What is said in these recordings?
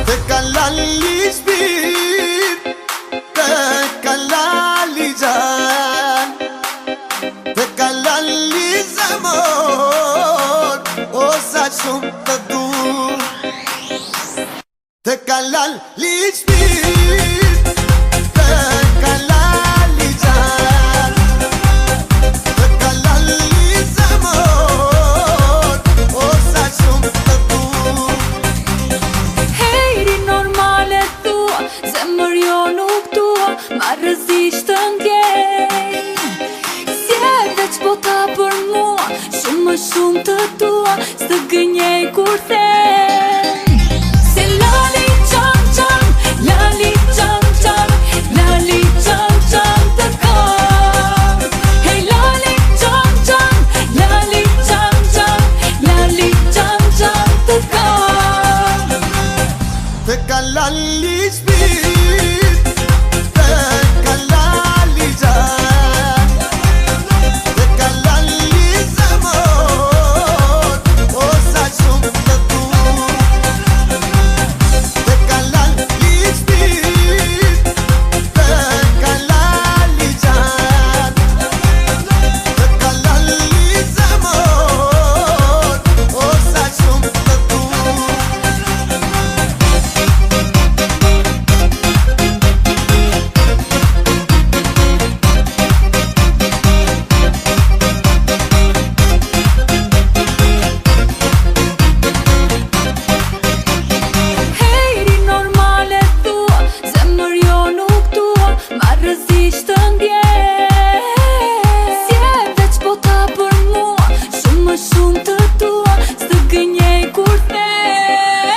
Te kalali shpirë, te kalali gjan, te kalali zemër, o sa shumë të du. Te kalali shpirë, te kalali gjan, te kalali zemër, o sa shumë të du. Hejri normale thua, zemër jo nuk tua, ma rëzisht të ndjej. Sjerë veç bota për mua, shumë më shumë të tua, së gënjej kur them. Se lali qam qam, lali qam qam, lali qam qam të kam. Hej lali qam qam, lali qam qam, lali qam qam të kam. Te kalali shpirë, te kalali gjan, te kalali zemër, o sa shumë të du. Te kalali shpirë, te kalali gjan, te kalali zemër, o sa shumë të du. Hejri normale thua, zemër jo nuk tua, ma rëzisht të ndjej. Sjerë veç bota për mua, shumë më shumë të tua, së gënjej kur them.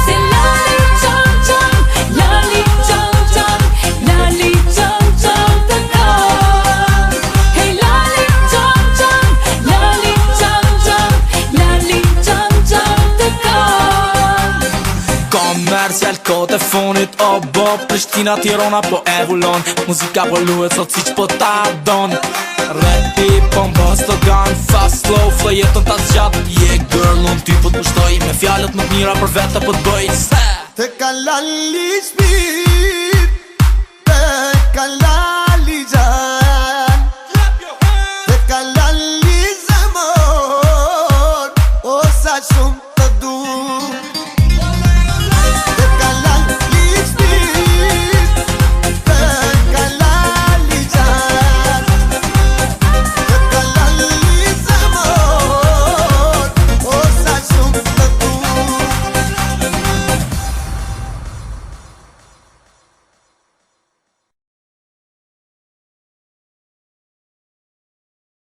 Se lali qam qam, lali qam qam, lali qam qam të kam. Hej lali qam qam, lali qam qam, lali qam qam të kam. Komercial kote fonit o bo Prishtina Tirana po evullon Muzika po luet sot si që po ta don Rapi po mba slogan Fast slow flow jeton ta zgjat Yeah girl unë ty po t'mushtoj Me fjallet më t'mira për vete po t'bëj Te kalali shpirë, te kalali